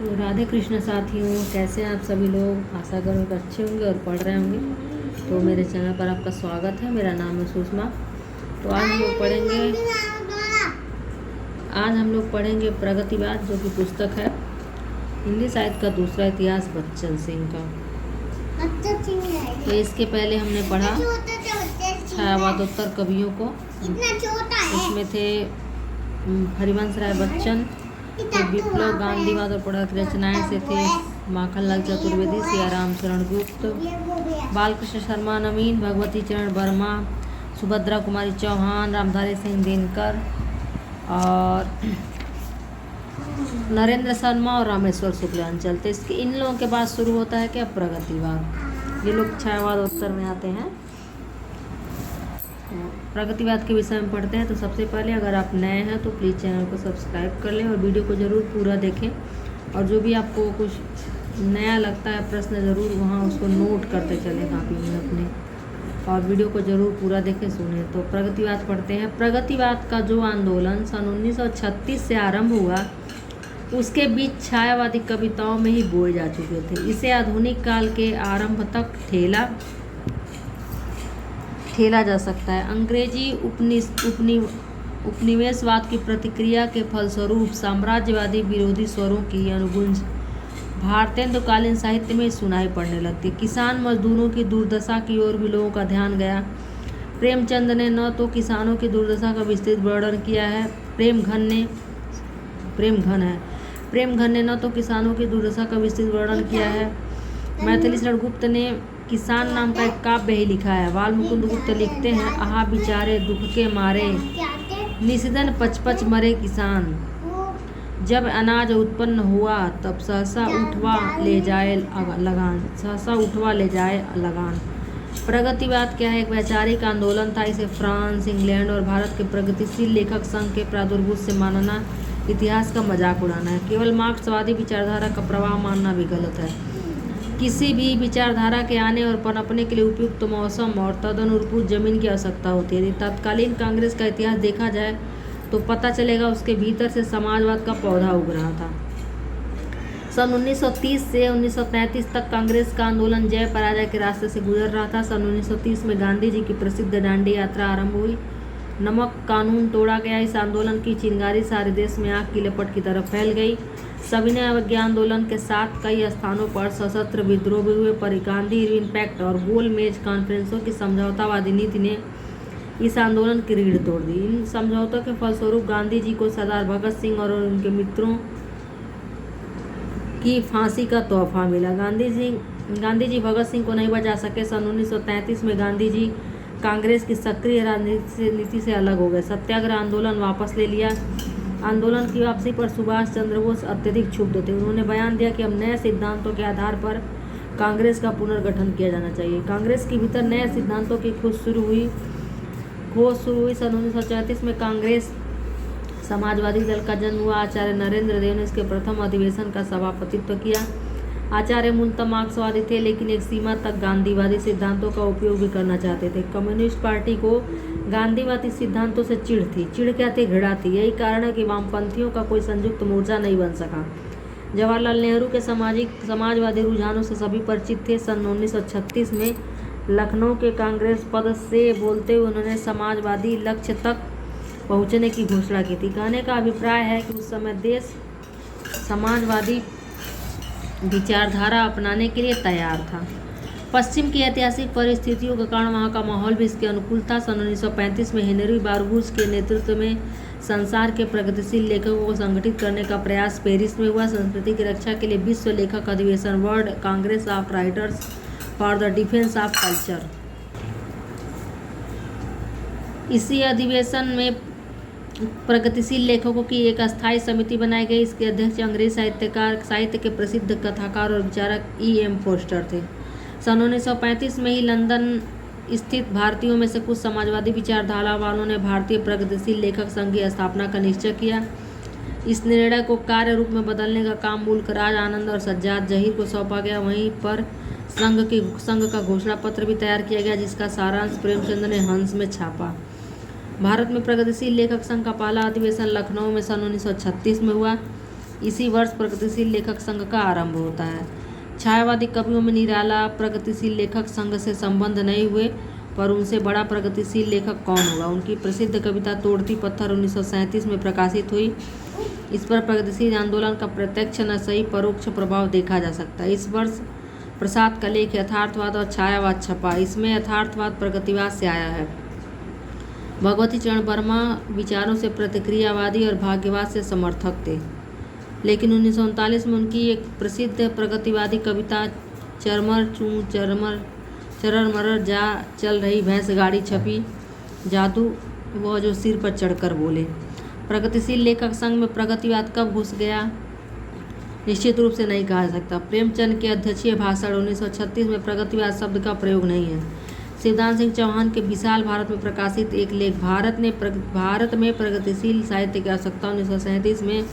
तो राधे कृष्ण साथियों, कैसे हैं आप सभी लोग। आशा करूँ कि अच्छे होंगे और पढ़ रहे होंगे। तो मेरे चैनल पर आपका स्वागत है। मेरा नाम है सुषमा। तो आज हम लोग पढ़ेंगे प्रगतिवाद, जो कि पुस्तक है हिंदी साहित्य का दूसरा इतिहास बच्चन सिंह का। तो इसके पहले हमने पढ़ा छायावादोत्तर कवियों को। इसमें थे हरिवंश राय बच्चन, तो विप्लव गांधीवाद और पढ़क रचनाएं से थे माखनलाल चतुर्वेदी, सियाराम शरण गुप्त, बालकृष्ण शर्मा नवीन, भगवती चरण वर्मा, सुभद्रा कुमारी चौहान, रामधारी सिंह दिनकर और नरेंद्र शर्मा और रामेश्वर शुक्लांचल। तो इसके इन लोगों के बाद शुरू होता है क्या, प्रगतिवाद। ये लोग छायावाद उत्तर में आते हैं। प्रगतिवाद के विषय में पढ़ते हैं। तो सबसे पहले अगर आप नए हैं तो प्लीज़ चैनल को सब्सक्राइब कर लें और वीडियो को ज़रूर पूरा देखें। और जो भी आपको कुछ नया लगता है प्रश्न, ज़रूर वहाँ उसको नोट करते चलें कापी में अपने, और वीडियो को ज़रूर पूरा देखें, सुनें। तो प्रगतिवाद पढ़ते हैं। प्रगतिवाद का जो आंदोलन सन 1936 से आरंभ हुआ, उसके बीच छायावादी कविताओं में ही बोए जा चुके थे। इसे आधुनिक काल के आरंभ तक ठेला जा सकता है। अंग्रेजी उपनिवेशवाद की प्रतिक्रिया के फलस्वरूप साम्राज्यवादी विरोधी स्वरों की अनुगुंज भारतेंदुकालीन साहित्य में सुनाई पड़ने लगती। किसान मजदूरों की दुर्दशा की ओर भी लोगों का ध्यान गया। प्रेमचंद ने न तो किसानों की दुर्दशा का विस्तृत वर्णन किया है, प्रेमघन ने न तो किसानों की दुर्दशा का विस्तृत वर्णन किया है। मैथिली शरण गुप्त ने किसान नाम का एक काव्य ही लिखा है। बालमुकुंद गुप्त लिखते हैं, आहा बिचारे दुख के मारे, निशिदन पचपच मरे किसान, जब अनाज उत्पन्न हुआ तब सहसा उठवा ले जाए लगान। प्रगतिवाद क्या है, एक वैचारिक आंदोलन था। इसे फ्रांस, इंग्लैंड और भारत के प्रगतिशील लेखक संघ के प्रादुर्भूत से मानना इतिहास का मजाक उड़ाना है। केवल मार्क्सवादी विचारधारा का प्रवाह मानना भी गलत है। किसी भी विचारधारा के आने और पनपने के लिए उपयुक्त मौसम और तदनुरूप जमीन की आवश्यकता होती है। यदि तत्कालीन कांग्रेस का इतिहास देखा जाए तो पता चलेगा उसके भीतर से समाजवाद का पौधा उग रहा था। सन 1930 से 1933 तक कांग्रेस का आंदोलन जय पराजय के रास्ते से गुजर रहा था। सन 1930 में गांधी जी की प्रसिद्ध दांडी यात्रा आरंभ हुई। नमक कानून तोड़ा गया। इस आंदोलन की चिंगारी सारे देश में आग की लपट की तरफ फैल गई। सविनय अवज्ञा आंदोलन के साथ कई स्थानों पर सशस्त्र विद्रोह भी हुए, पर गांधी इरविन पैक्ट और गोल मेज कॉन्फ्रेंसों की समझौतावादी नीति ने इस आंदोलन की रीढ़ तोड़ दी। इन समझौतों के फलस्वरूप गांधी जी को सरदार भगत सिंह और उनके मित्रों की फांसी का तोहफा मिला। गांधी जी भगत सिंह को नहीं बचा सके। सन 1933 में गांधी जी कांग्रेस की सक्रिय राजनीति से अलग हो गए। सत्याग्रह आंदोलन वापस ले लिया। आंदोलन की वापसी पर सुभाष चंद्र बोस अत्यधिक क्षुब्ध थे। उन्होंने बयान दिया कि अब नए सिद्धांतों के आधार पर कांग्रेस का पुनर्गठन किया जाना चाहिए। कांग्रेस के भीतर नए सिद्धांतों की खोज शुरू हुई। सन 1934 में कांग्रेस समाजवादी दल का जन्म हुआ। आचार्य नरेंद्र देव ने इसके प्रथम अधिवेशन का सभापतित्व किया। आचार्य मूलतः मार्क्सवादी थे, लेकिन एक सीमा तक गांधीवादी सिद्धांतों का उपयोग भी करना चाहते थे। कम्युनिस्ट पार्टी को गांधीवादी सिद्धांतों से चिढ़ थी। चिढ़ क्या थी, घृणा थी। यही कारण है कि वामपंथियों का कोई संयुक्त मोर्चा नहीं बन सका। जवाहरलाल नेहरू के समाजवादी रुझानों से सभी परिचित थे। सन 1936 में लखनऊ के कांग्रेस पद से बोलते हुए उन्होंने समाजवादी लक्ष्य तक पहुंचने की घोषणा की थी। कहने का अभिप्राय है कि उस समय देश समाजवादी विचारधारा अपनाने के लिए तैयार था। पश्चिम की ऐतिहासिक परिस्थितियों के कारण वहाँ का माहौल भी इसके अनुकूल था। सन 1935 में हेनरी बारबूज के नेतृत्व में संसार के प्रगतिशील लेखकों को संगठित करने का प्रयास पेरिस में हुआ। संस्कृति की रक्षा के लिए विश्व लेखक अधिवेशन, world Congress of writers for the defence of culture, इसी अधिवेशन में प्रगतिशील लेखकों की एक अस्थायी समिति बनाई गई। इसके अध्यक्ष अंग्रेज साहित्य के प्रसिद्ध कथाकार और विचारक E.M. फोस्टर थे। सन 1935 में ही लंदन स्थित भारतीयों में से कुछ समाजवादी विचारधारा वालों ने भारतीय प्रगतिशील लेखक संघ की स्थापना का निश्चय किया। इस निर्णय को कार्य रूप में बदलने का काम मुल्कराज आनंद और सज्जाद जहीर को सौंपा गया। वहीं पर संघ का घोषणा पत्र भी तैयार किया गया, जिसका सारांश प्रेमचंद ने हंस में छापा। भारत में प्रगतिशील लेखक संघ का पहला अधिवेशन लखनऊ में सन 1936 में हुआ। इसी वर्ष प्रगतिशील लेखक संघ का आरंभ होता है। छायावादी कवियों में निराला प्रगतिशील लेखक संघ से संबंध नहीं हुए, पर उनसे बड़ा प्रगतिशील लेखक कौन होगा। उनकी प्रसिद्ध कविता तोड़ती पत्थर 1937 में प्रकाशित हुई। इस पर प्रगतिशील आंदोलन का प्रत्यक्ष न सही परोक्ष प्रभाव देखा जा सकता है। इस वर्ष प्रसाद का लेख यथार्थवाद और छायावाद छपा। इसमें यथार्थवाद प्रगतिवाद से आया है। भगवती चरण वर्मा विचारों से प्रतिक्रियावादी और भाग्यवाद से समर्थक थे, लेकिन 1939 में उनकी एक प्रसिद्ध प्रगतिवादी कविता चरमर चूं चरर मरर जा चल रही भैंस गाड़ी छपी। जादू वह जो सिर पर चढ़कर बोले। प्रगतिशील लेखक संघ में प्रगतिवाद कब घुस गया, निश्चित रूप से नहीं कहा जा सकता। प्रेमचंद के अध्यक्षीय भाषण 1936 में प्रगतिवाद शब्द का प्रयोग नहीं है। शिवदान सिंह चौहान के विशाल भारत में प्रकाशित एक लेख भारत में प्रगतिशील साहित्य की आवश्यकता 1937 में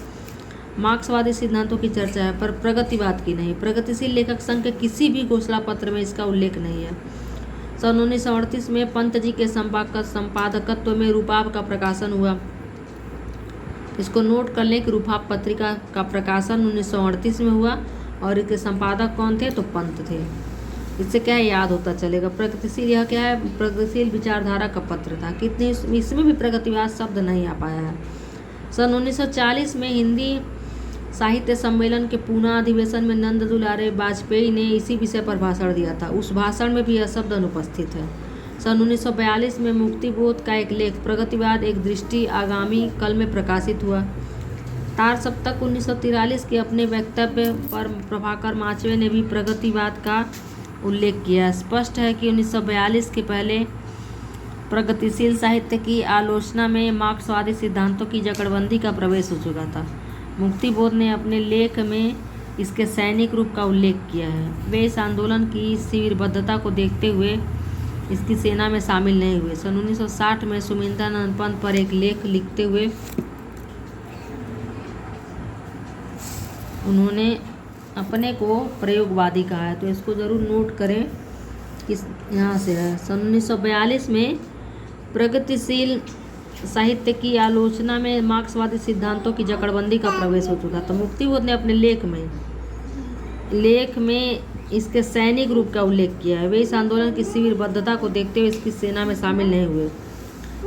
मार्क्सवादी सिद्धांतों की चर्चा है, पर प्रगतिवाद की नहीं। प्रगतिशील लेखक संघ के किसी भी घोषणा पत्र में इसका उल्लेख नहीं है। सन 1938 में पंत जी के संपादकत्व में रूपाब का प्रकाशन हुआ। इसको नोट कर लें कि रूपाब पत्रिका का प्रकाशन 1938 में हुआ और इसके संपादक कौन थे, तो पंत थे। इससे क्या याद होता चलेगा। प्रगतिशील यह क्या है, प्रगतिशील विचारधारा का पत्र था। कितने इसमें भी प्रगतिवाद शब्द नहीं आ पाया है। सन 1940 में हिंदी साहित्य सम्मेलन के पूना अधिवेशन में नंद दुलारे वाजपेयी ने इसी विषय पर भाषण दिया था। उस भाषण में भी यह शब्द अनुपस्थित है। सन 1942 में मुक्तिबोध का एक लेख प्रगतिवाद एक दृष्टि आगामी कल में प्रकाशित हुआ। तार सप्तक 1943 के अपने वक्तव्य पर प्रभाकर माचवे ने भी प्रगतिवाद का उल्लेख किया। स्पष्ट है कि 1942 के पहले प्रगतिशील साहित्य की आलोचना में मार्क्सवादी सिद्धांतों की जकड़बंदी का प्रवेश हो चुका था। मुक्तिबोध ने अपने लेख में इसके सैनिक रूप का उल्लेख किया है। वे इस आंदोलन की शिविरबद्धता को देखते हुए इसकी सेना में शामिल नहीं हुए। सन 1960 में सुमिंदरानंद पंत पर एक लेख लिखते हुए उन्होंने अपने को प्रयोगवादी कहा है, तो इसको ज़रूर नोट करें। किस यहाँ से है। सन 1942 में प्रगतिशील साहित्य की आलोचना में मार्क्सवादी सिद्धांतों की जकड़बंदी का प्रवेश हो चुका। तो मुक्तिबोध ने अपने लेख में इसके सैनिक रूप का उल्लेख किया है। वे इस आंदोलन की शिविरबद्धता को देखते हुए इसकी सेना में शामिल नहीं हुए।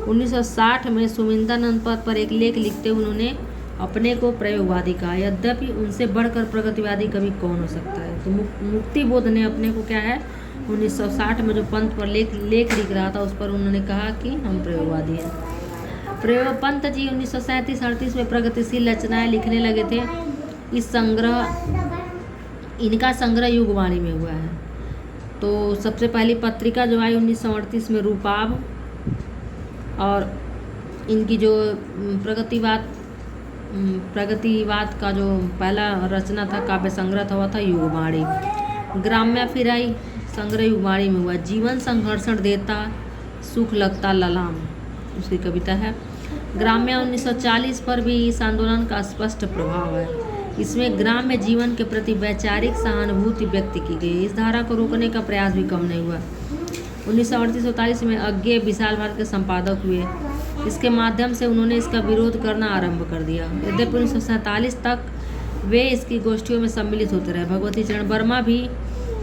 1960 में सुमिंदरानंद पंत पर एक लेख लिखते हुए उन्होंने अपने को प्रयोगवादी कहा। यद्यपि उनसे बढ़कर प्रगतिवादी कवि कौन हो सकता है। तो मुक्तिबोध ने अपने को क्या है 1960 में जो पंत पर लेख लिख रहा था उस पर उन्होंने कहा कि हम प्रयोगवादी हैं। पंत जी 1937-38 में प्रगतिशील रचनाएं लिखने लगे थे। इनका संग्रह युगवाणी में हुआ है। तो सबसे पहली पत्रिका जो आई 1938 में रूपाब, और इनकी जो प्रगतिवाद का जो पहला रचना था काव्य संग्रह था वह था युगवाणी। ग्राम्य फिर आई, संग्रह युगवाणी में हुआ। जीवन संघर्षण देता सुख लगता ललाम उसकी कविता है। ग्राम्य 1940 पर भी इस आंदोलन का स्पष्ट प्रभाव है। इसमें ग्राम्य जीवन के प्रति वैचारिक सहानुभूति व्यक्त की गई। इस धारा को रोकने का प्रयास भी कम नहीं हुआ। 1938-39 में अज्ञेय विशाल भारत के संपादक हुए। इसके माध्यम से उन्होंने इसका विरोध करना आरंभ कर दिया। यद्यपि 1947 तक वे इसकी गोष्ठियों में सम्मिलित होते रहे। भगवती चरण वर्मा भी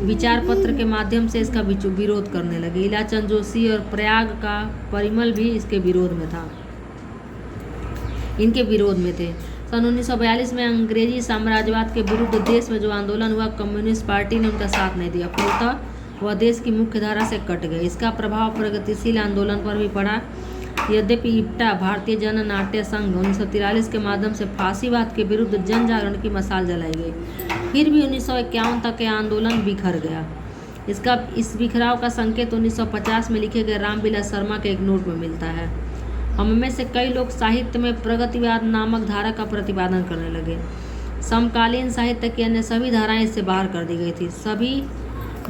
विचार पत्र के माध्यम से इसका विरोध करने लगे। इलाचंद जोशी और प्रयाग का परिमल भी इनके विरोध में थे। सन 1942 में अंग्रेजी साम्राज्यवाद के विरुद्ध देश में जो आंदोलन हुआ, कम्युनिस्ट पार्टी ने उनका साथ नहीं दिया। फलतः वह देश की मुख्य धारा से कट गए। इसका प्रभाव प्रगतिशील आंदोलन पर भी पड़ा। यद्यपि इप्टा भारतीय जन नाट्य संघ 1943 के माध्यम से फांसीवाद के विरुद्ध जन जागरण की मशाल जलाई गई, फिर भी 1951 तक यह आंदोलन बिखर गया। इस बिखराव का संकेत 1950 में लिखे गए रामविलास शर्मा के एक नोट में मिलता है। हम में से कई लोग साहित्य में प्रगतिवाद नामक धारा का प्रतिपादन करने लगे। समकालीन साहित्य की अन्य सभी धाराएं इससे बाहर कर दी गई थी। सभी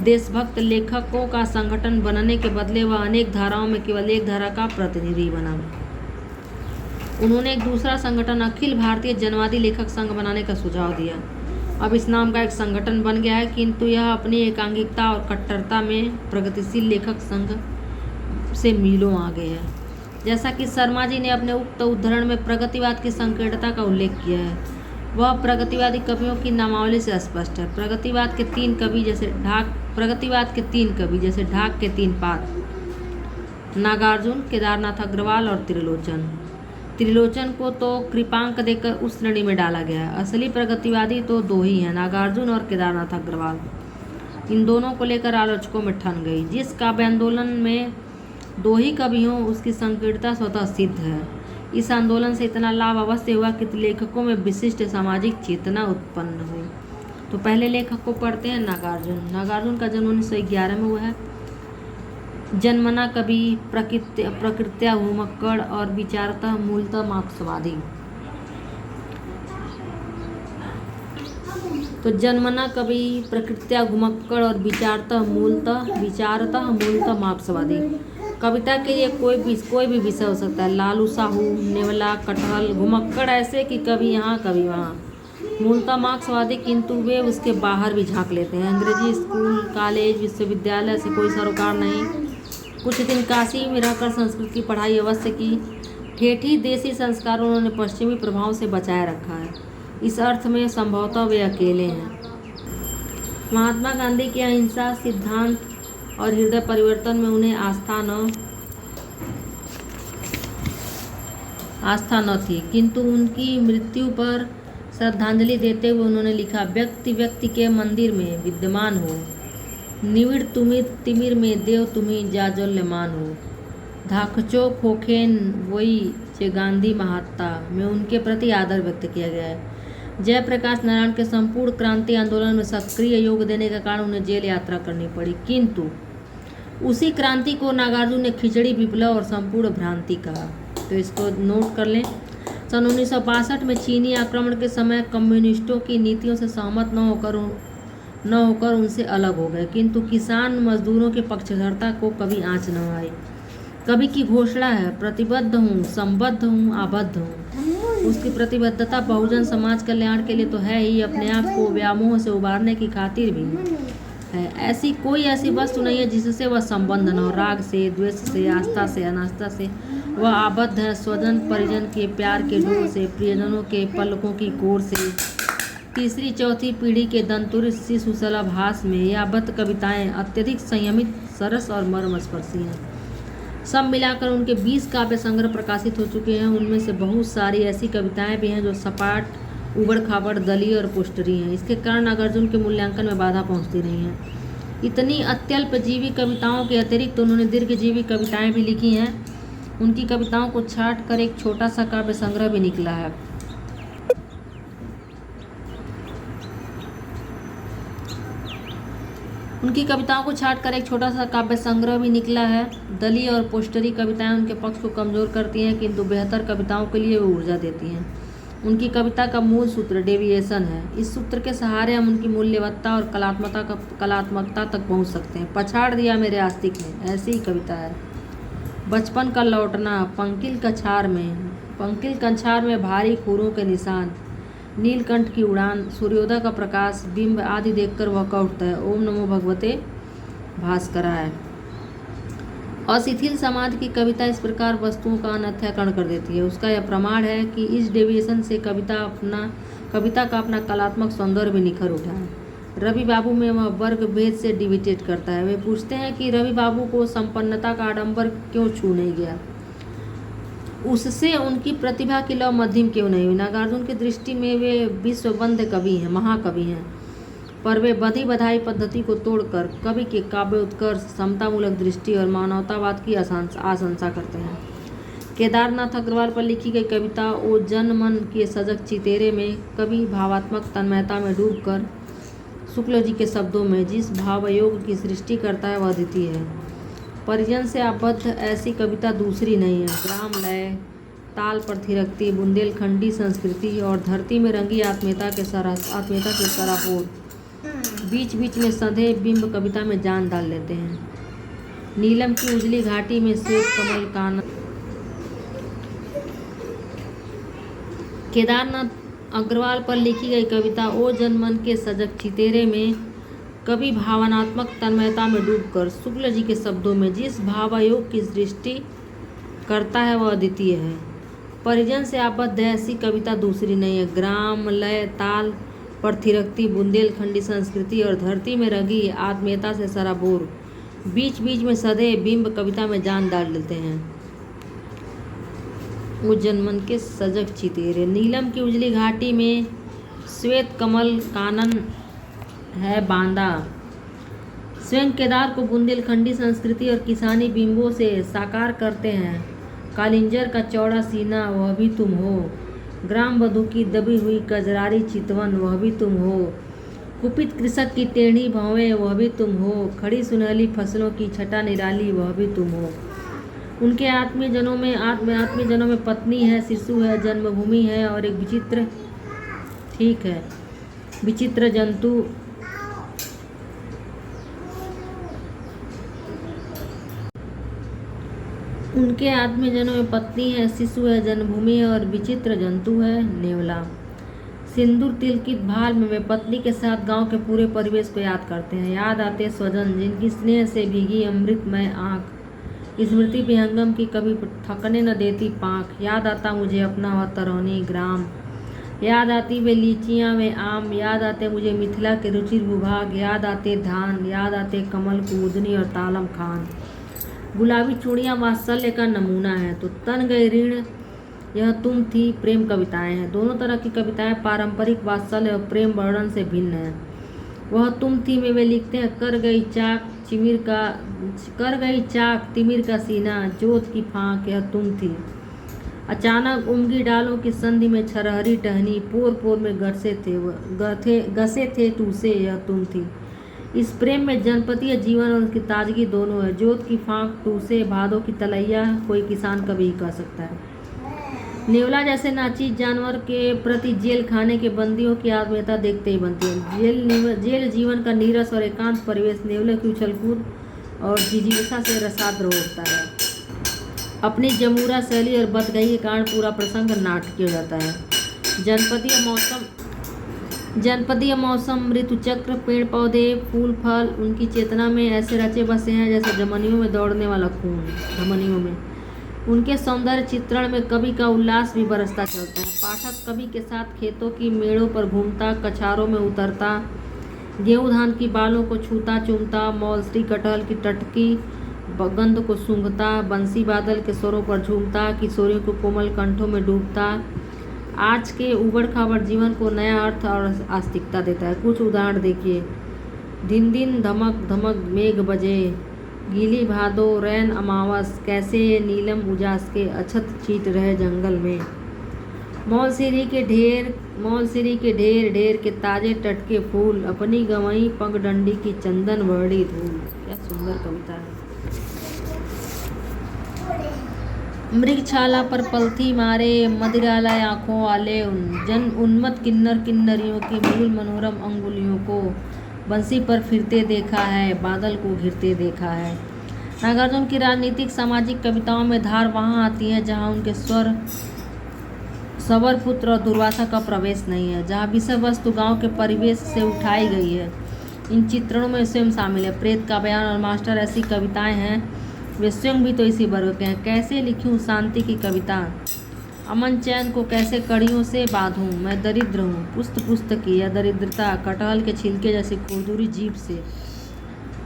देशभक्त लेखकों का संगठन बनने के बदले वह अनेक धाराओं में केवल एक धारा का प्रतिनिधि बना। उन्होंने एक दूसरा संगठन अखिल भारतीय जनवादी लेखक संघ बनाने का सुझाव दिया। अब इस नाम का एक संगठन बन गया है, किंतु यह अपनी एकांगिकता और कट्टरता में प्रगतिशील लेखक संघ से मीलों आगे है। जैसा कि शर्मा जी ने अपने उक्त उद्धरण में प्रगतिवाद की संकीर्णता का उल्लेख किया है। वह प्रगतिवादी कवियों की नामावली से स्पष्ट है। प्रगतिवाद के तीन कवि जैसे ढाक के तीन पात, नागार्जुन, केदारनाथ अग्रवाल और त्रिलोचन को तो कृपांक देकर उस श्रेणी में डाला गया है। असली प्रगतिवादी तो दो ही हैं, नागार्जुन और केदारनाथ अग्रवाल। इन दोनों को लेकर आलोचकों में ठन गई। जिस काव्य आंदोलन में दो ही कवि हों, उसकी संकीर्णता स्वतः सिद्ध है। इस आंदोलन से इतना लाभ अवश्य हुआ कि लेखकों में विशिष्ट सामाजिक चेतना उत्पन्न हुई। तो पहले लेखक को पढ़ते हैं नागार्जुन का जन्म 1911 में हुआ है। जन्मना कवि, प्रकृत्या घुमक्कड़ और विचारतः मूलतः मार्क्सवादी। तो जन्मना कवि, प्रकृत्या घुमक्कड़ और विचारतः मूलतः मार्क्सवादी। कविता के लिए कोई भी विषय हो सकता है। लालू साहू, नेवला, कटहल, घुमक्कड़ ऐसे कि कभी यहाँ कभी वहाँ। मूलतः मार्क्सवादी, किंतु वे उसके बाहर भी झांक लेते हैं। अंग्रेजी स्कूल, कॉलेज, विश्वविद्यालय से कोई सरोकार नहीं। कुछ दिन काशी में रहकर संस्कृत की पढ़ाई अवश्य की। ठेठी देसी संस्कार उन्होंने पश्चिमी प्रभाव से बचाए रखा है। इस अर्थ में संभवतः वे अकेले हैं। महात्मा गांधी के अहिंसा सिद्धांत और हृदय परिवर्तन में उन्हें आस्था न थी, किंतु उनकी मृत्यु पर श्रद्धांजलि देते हुए उन्होंने लिखा, व्यक्ति के मंदिर में विद्यमान हो, निविड़ तिमिर में देव तुम्हें जाजल्यमान हो। धाकचो खोखेन वही चे गांधी महात्मा में उनके प्रति आदर व्यक्त किया गया है। जयप्रकाश नारायण के संपूर्ण क्रांति आंदोलन में सक्रिय योग देने के कारण उन्हें जेल यात्रा करनी पड़ी, किंतु उसी क्रांति को नागार्जुन ने खिचड़ी विप्लव और संपूर्ण भ्रांति कहा। तो इसको नोट कर लें। सन 1962 में चीनी आक्रमण के समय कम्युनिस्टों की नीतियों से सहमत न होकर उनसे अलग हो गए, किंतु किसान मजदूरों के पक्षधरता को कभी आँच न आई। कवि की घोषणा है, प्रतिबद्ध हूँ, संबद्ध हूँ, आबद्ध हूँ। उसकी प्रतिबद्धता बहुजन समाज कल्याण के लिए तो है ही, अपने आप को व्यामोह से उबारने की खातिर भी है। कोई ऐसी वस्तु नहीं है जिससे वह संबंध न हो। राग से, द्वेष से, आस्था से, अनास्था से वह आबद्ध है। स्वजन परिजन के प्यार के डोर से, प्रियजनों के पलकों की कोर से, तीसरी चौथी पीढ़ी के दंतुरित शिशुसुलभ भास में यह आबद्ध कविताएं अत्यधिक संयमित, सरस और मर्मस्पर्शी हैं। सब मिलाकर उनके 20 काव्य संग्रह प्रकाशित हो चुके हैं। उनमें से बहुत सारी ऐसी कविताएं भी हैं जो सपाट, उबड़ खाबड़, दलीय और पोस्टरी हैं। इसके कारण नागार्जुन के मूल्यांकन में बाधा पहुंचती नहीं है। इतनी अत्यल्पजीवी कविताओं के अतिरिक्त उन्होंने दीर्घजीवी कविताएं भी लिखी हैं। उनकी कविताओं को छांट कर एक छोटा सा काव्य संग्रह भी निकला है। दलीय और पोस्टरी कविताएं उनके पक्ष को कमजोर करती हैं, किंतु बेहतर कविताओं के लिए वो ऊर्जा देती हैं। उनकी कविता का मूल सूत्र डेविएशन है। इस सूत्र के सहारे हम उनकी मूल्यवत्ता और कलात्मकता तक पहुंच सकते हैं। पछाड़ दिया मेरे आस्तिक ने, ऐसी ही कविता है। बचपन का लौटना, पंकिल कंछार में भारी खूरों के निशान, नीलकंठ की उड़ान, सूर्योदय का प्रकाश, बिंब आदि देखकर वह कह उठता है, ओम नमो भगवते भास्कराय। अशिथिल समाज की कविता इस प्रकार वस्तुओं का अनथ्याकरण कर देती है। उसका यह प्रमाण है कि इस डेविएशन से कविता का अपना कलात्मक सौंदर्य भी निखर उठा है। रवि बाबू में वह वर्ग भेद से डिविटेट करता है। वे पूछते हैं कि रवि बाबू को संपन्नता का आडंबर क्यों छू नहीं गया, उससे उनकी प्रतिभा की लौ मध्यम क्यों नहीं हुई। नागार्जुन की दृष्टि में वे विश्ववंद्य कवि हैं, महाकवि हैं, पर वे बधी बधाई पद्धति को तोड़कर कवि के काव्य उत्कर्ष, समतामूलक दृष्टि और मानवतावाद की आशंसा करते हैं। केदारनाथ अग्रवाल पर लिखी गई कविता ओ जन मन के सजग चितेरे में कवि भावात्मक तन्मयता में डूबकर शुक्ल जी के शब्दों में जिस भावयोग की सृष्टि करता है वह अद्वितीय है। परिजन से आबद्ध ऐसी कविता दूसरी नहीं है। ग्राम लय, ताल पर थिरकती बुंदेलखंडी संस्कृति और धरती में रंगी आत्मीयता के सराबोर बीच बीच में सधे बिंब कविता में जान डाल लेते हैं। नीलम की उजली घाटी में श्वेत कमल कानन। केदारनाथ अग्रवाल पर लिखी गई कविता ओ जनमन के सजग चितेरे में कवि भावनात्मक तन्मयता में डूबकर शुक्ल जी के शब्दों में जिस भावायोग की सृष्टि करता है वह अद्वितीय है। परिजन से आबद्ध है ऐसी कविता दूसरी नहीं है। ग्राम लय ताल पर थिरकती बुंदेलखंडी संस्कृति और धरती में रंगी आत्मीयता से सराबोर, बीच बीच में सधे बिंब कविता में जान डाल देते हैं। उज्जैन मन के सजग चितेरे, नीलम की उजली घाटी में श्वेत कमल कानन है बांधा। स्वयं केदार को बुंदेलखंडी संस्कृति और किसानी बिंबों से साकार करते हैं। कालिंजर का चौड़ा सीना वह भी तुम हो, ग्राम बधू की दबी हुई कजरारी चितवन वह भी तुम हो, कुपित कृषक की टेढ़ी भौवें वह भी तुम हो, खड़ी सुनहली फसलों की छटा निराली वह भी तुम हो। उनके आत्मीय जनों में पत्नी है, शिशु है, जन्मभूमि है और एक विचित्र जंतु उनके आत्मीयजनों में पत्नी है, शिशु है, जन्मभूमि है और विचित्र जंतु है नेवला। सिंदूर तिलकित भाल में वे पत्नी के साथ गांव के पूरे परिवेश को याद करते हैं। याद आते स्वजन जिनकी स्नेह से भीगी अमृतमय आँख, स्मृति विहंगम की कभी थकने न देती पाँख। याद आता मुझे अपना वह तरौनी ग्राम, याद आती वे लीचियाँ वे आम, याद आते मुझे मिथिला के रुचिर भूभाग, याद आते धान, याद आते कमल कूदनी और तालम खान। गुलाबी चूड़ियाँ वात्सल्य का नमूना है तो तन गए ऋण यह तुम थी प्रेम कविताएं हैं। दोनों तरह की कविताएं पारंपरिक वात्सल्य और प्रेम वर्णन से भिन्न हैं। वह तुम थी में वे लिखते हैं कर गई चाक तिमिर का सीना, जोत की फांक यह तुम थी। अचानक उमगी डालों की संधि में छरहरी टहनी, पोर पोर में गसे थे टूसे यह तुम थी। इस प्रेम में जनपदीय जीवन और उसकी ताजगी दोनों है। जोत की फांक टूसे भादों की तलैया कोई किसान कभी कह सकता है। नेवला जैसे नाचीज जानवर के प्रति जेल खाने के बंदियों की आत्मीयता देखते ही बनती है। जेल जीवन का नीरस और एकांत परिवेश नेवले की उछलकूद और जिजीविषा से रसाद्र होता है। अपनी जमूरा शैली और बदगही के कारण पूरा प्रसंग नाटकीय हो जाता है। जनपदीय मौसम ऋतुचक्र, पेड़ पौधे, फूल फल उनकी चेतना में ऐसे रचे बसे हैं जैसे धमनियों में दौड़ने वाला खून। धमनियों में उनके सौंदर्य चित्रण में कवि का उल्लास भी बरसता चलता है। पाठक कवि के साथ खेतों की मेड़ों पर घूमता, कछारों में उतरता, गेहूँ धान की बालों को छूता चूमता, मौलसी कटहल की टटकी गंध को सूंघता, बंसी बादल के स्वरों पर झूमता, किशोरियों को कोमल कंठों में डूबता आज के उबड़ खाबड़ जीवन को नया अर्थ और आस्तिकता देता है। कुछ उदाहरण देखिए। दिन दिन धमक धमक मेघ बजे, गीली भादो रैन अमावस, कैसे ये नीलम उजास के अछत चीट रहे जंगल में। मौलसिरी के ढेर ढेर के ताजे टटके फूल, अपनी गंवई पगडंडी की चंदन वर्णी धूल। क्या सुंदर कविता है। मृगछाला पर पलथी मारे, मदिरालय आँखों वाले उन्मत्त किन्नर किन्नरियों की मूल मनोरम अंगुलियों को बंसी पर फिरते देखा है, बादल को घिरते देखा है। नागार्जुन की राजनीतिक सामाजिक कविताओं में धार वहाँ आती है जहाँ उनके सवर पुत्र और दुर्वासा का प्रवेश नहीं है, जहाँ विषय वस्तु गाँव के परिवेश से उठाई गई है। इन चित्रणों में स्वयं शामिल है। प्रेत का बयान और मास्टर ऐसी कविताएं हैं, वे स्वयं भी तो इसी वर्ग के हैं। कैसे लिखूं शांति की कविता, अमन चैन को कैसे कड़ियों से बांधूं, मैं दरिद्र हूँ पुस्त की यह दरिद्रता कटहल के छिलके जैसी खुरदुरी जीभ से।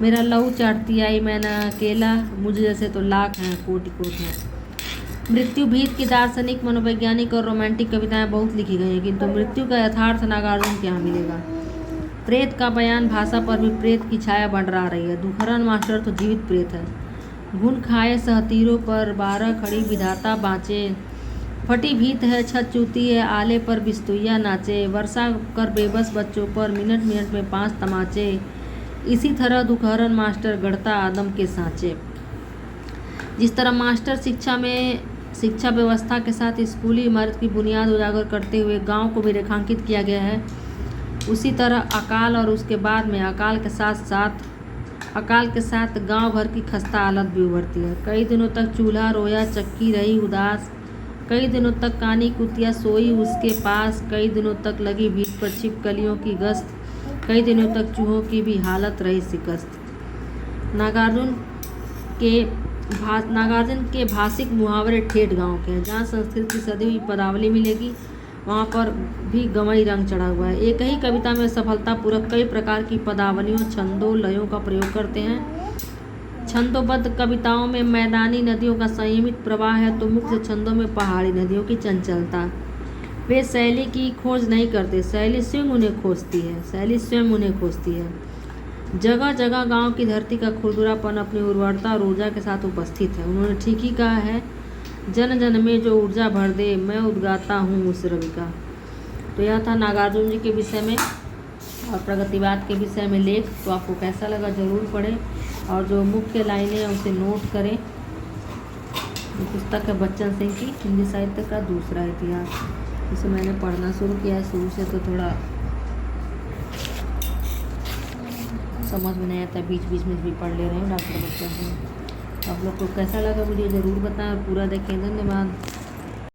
मेरा लहू चाटती आई मैं न अकेला, मुझ जैसे तो लाख हैं कोटि कोट हैं। मृत्यु भीत की दार्शनिक मनोवैज्ञानिक और रोमांटिक कविताएं बहुत लिखी गई हैं, किंतु मृत्यु का यथार्थ नागार्जुन के यहाँ मिलेगा। प्रेत का बयान भाषा पर भी प्रेत की छाया बढ़ा रही है। दुखहरण मास्टर तो जीवित प्रेत है। घुन खाए सहतीरों पर 12 खड़ी विधाता बाँचे, फटी भीत है छत चूती है आले पर बिस्तुइया नाचे, वर्षा कर बेबस बच्चों पर मिनट मिनट में 5 तमाचे। इसी तरह दुखहरण मास्टर गढ़ता आदम के सांचे। जिस तरह मास्टर शिक्षा व्यवस्था के साथ स्कूली इमारत की बुनियाद उजागर करते हुए गांव को भी रेखांकित किया गया है, उसी तरह अकाल और उसके बाद में अकाल के साथ गांव भर की खस्ता हालत भी उभरती है। कई दिनों तक चूल्हा रोया चक्की रही उदास, कई दिनों तक कानी कुतिया सोई उसके पास, कई दिनों तक लगी भीत पर छिपकलियों की गश्त, कई दिनों तक चूहों की भी हालत रही शिकस्त। नागार्जुन के नागार्जुन के भाषिक मुहावरे ठेठ गांव के हैं। जहाँ संस्कृत की सदी हुई पदावली मिलेगी वहाँ पर भी गवई रंग चढ़ा हुआ है। एक ही कविता में सफलतापूर्वक कई प्रकार की पदावलियों, छंदों, लयों का प्रयोग करते हैं। छंदोबद्ध कविताओं में मैदानी नदियों का संयमित प्रवाह है तो मुख्य छंदों में पहाड़ी नदियों की चंचलता। वे शैली की खोज नहीं करते, शैली स्वयं उन्हें खोजती है। जगह जगह गांव की धरती का खुरदुरापन अपनी उर्वरता और ऊर्जा के साथ उपस्थित है। उन्होंने ठीक ही कहा है, जन जन में जो ऊर्जा भर दे, मैं उद्गाता हूँ उस रवि का। तो यह था नागार्जुन जी के विषय में और प्रगतिवाद के विषय में लेख। तो आपको कैसा लगा ज़रूर पढ़ें और जो मुख्य लाइनें हैं उसे नोट करें। पुस्तक है बच्चन सिंह की हिंदी साहित्य का दूसरा इतिहास। इसे मैंने पढ़ना शुरू किया है शुरू से, तो थोड़ा समझ में नहीं आता, बीच बीच में भी पढ़ ले रहे हैं डॉक्टर बच्चन सिंह। आप लोग को कैसा लगा वीडियो ज़रूर बताएं और पूरा देखें। धन्यवाद।